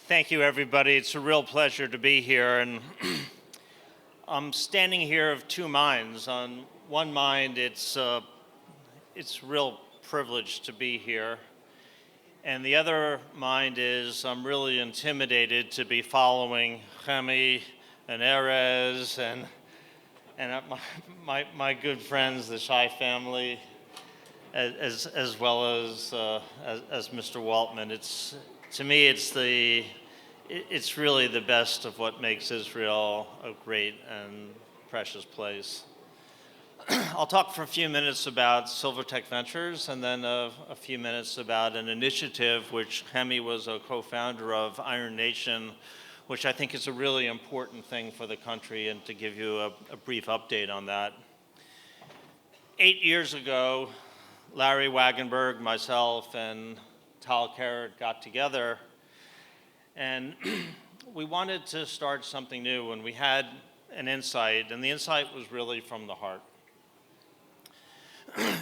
Thank you, everybody. It's a real pleasure to be here. And I'm standing here of two minds. On one mind, it's a real privilege to be here. And the other mind is I'm really intimidated to be following Chemi and Erez and my good friends, the Shai family, as well as Mr. Waltman. To me, it's really the best of what makes Israel a great and precious place. I'll talk for a few minutes about SilverTech Ventures and then a few minutes about an initiative which Chemi was a co-founder of, Iron Nation, which I think is a really important thing for the country, and to give you a brief update on that. 8 years ago, Larry Wagenberg, myself, and Tal Carrot got together, and we wanted to start something new, and we had an insight, and the insight was really from the heart.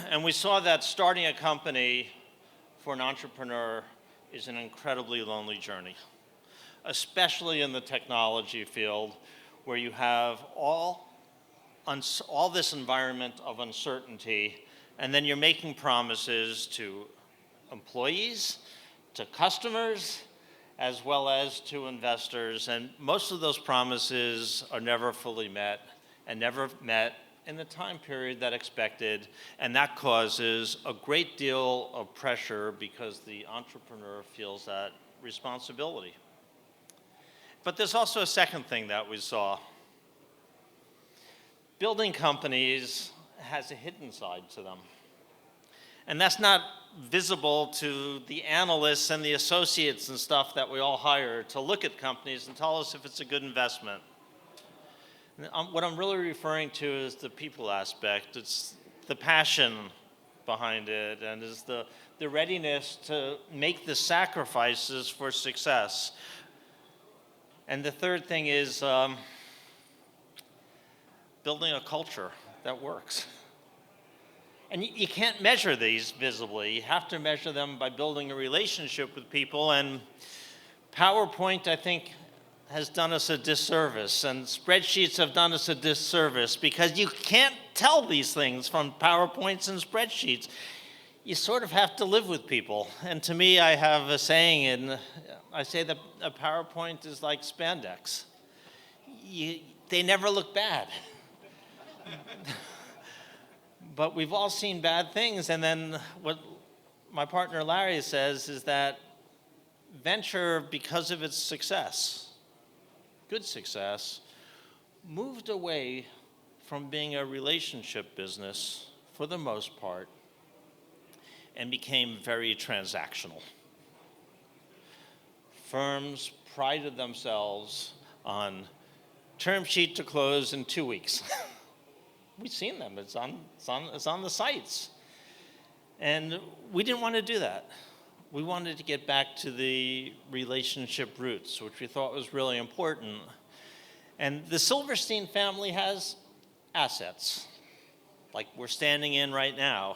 And we saw that starting a company for an entrepreneur is an incredibly lonely journey, especially in the technology field, where you have all this environment of uncertainty, and then you're making promises to employees, to customers, as well as to investors. And most of those promises are never fully met, and never met in the time period that expected. And that causes a great deal of pressure because the entrepreneur feels that responsibility. But there's also a second thing that we saw. Building companies has a hidden side to them. And that's not visible to the analysts and the associates and stuff that we all hire to look at companies and tell us if it's a good investment. What I'm really referring to is the people aspect. It's the passion behind it, and is the readiness to make the sacrifices for success. And the third thing is building a culture that works. And you can't measure these visibly. You have to measure them by building a relationship with people. And PowerPoint, I think, has done us a disservice, and spreadsheets have done us a disservice, because you can't tell these things from PowerPoints and spreadsheets. You sort of have to live with people. And to me, I have a saying, and I say that a PowerPoint is like spandex. They never look bad. But we've all seen bad things, and then what my partner Larry says is that venture, because of its success, good success, moved away from being a relationship business for the most part and became very transactional. Firms prided themselves on term sheet to close in 2 weeks. We've seen them. It's on the sites. And we didn't want to do that. We wanted to get back to the relationship roots, which we thought was really important. And the Silverstein family has assets, like we're standing in right now.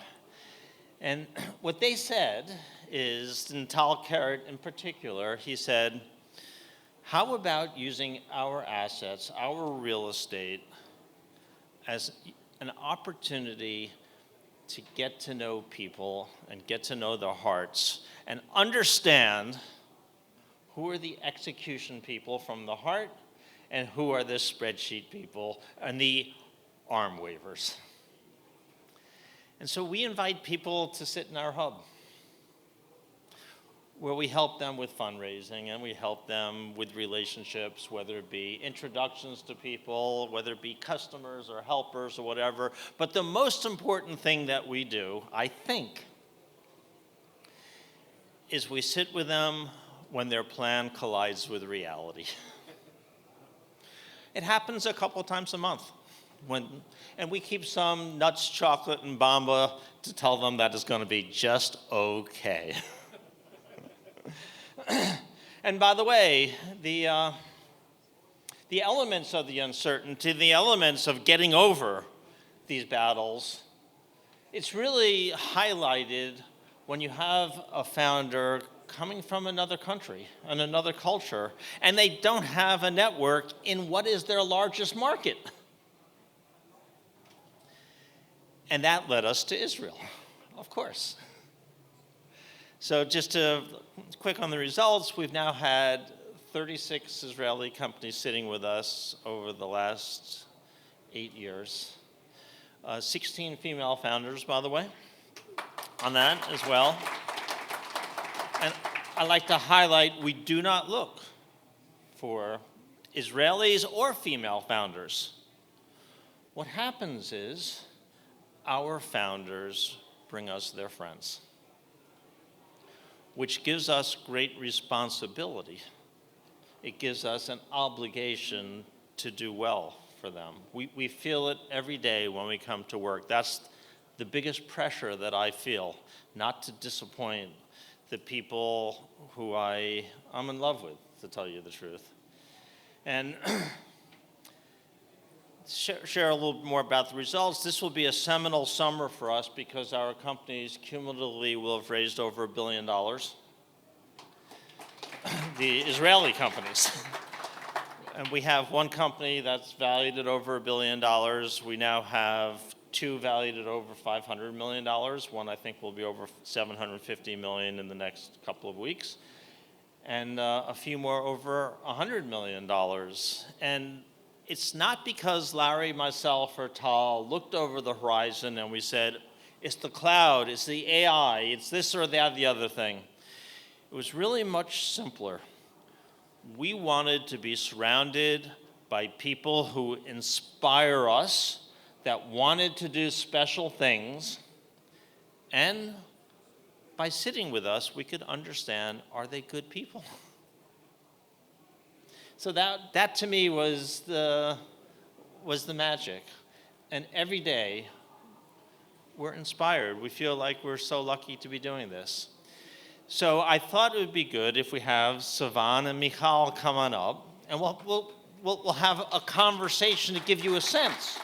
And what they said is, and Tal Carrot in particular, he said, how about using our assets, our real estate, as an opportunity to get to know people and get to know their hearts and understand who are the execution people from the heart and who are the spreadsheet people and the arm wavers. And so we invite people to sit in our hub, where we help them with fundraising and we help them with relationships, whether it be introductions to people, whether it be customers or helpers or whatever. But the most important thing that we do, I think, is we sit with them when their plan collides with reality. It happens a couple times a month. And we keep some nuts, chocolate, and Bamba to tell them that it's going to be just okay. And by the way, the elements of the uncertainty, the elements of getting over these battles, it's really highlighted when you have a founder coming from another country and another culture, and they don't have a network in what is their largest market. And that led us to Israel, of course. So just to quick on the results, we've now had 36 Israeli companies sitting with us over the last 8 years. 16 female founders, by the way, on that as well. And I like to highlight, we do not look for Israelis or female founders. What happens is our founders bring us their friends, which gives us great responsibility. It gives us an obligation to do well for them. We feel it every day when we come to work. That's the biggest pressure that I feel, not to disappoint the people who I'm in love with, to tell you the truth. And share a little more about the results. This will be a seminal summer for us because our companies cumulatively will have raised over $1 billion. The Israeli companies. And we have one company that's valued at over $1 billion. We now have two valued at over $500 million. One I think will be over $750 million in the next couple of weeks. And a few more over $100 million. And it's not because Larry, myself, or Tal looked over the horizon and we said, it's the cloud, it's the AI, it's this or that, the other thing. It was really much simpler. We wanted to be surrounded by people who inspire us, that wanted to do special things, and by sitting with us, we could understand, are they good people? So that to me was the magic. And every day, we're inspired. We feel like we're so lucky to be doing this. So I thought it would be good if we have Sivan and Michal come on up, and we'll have a conversation to give you a sense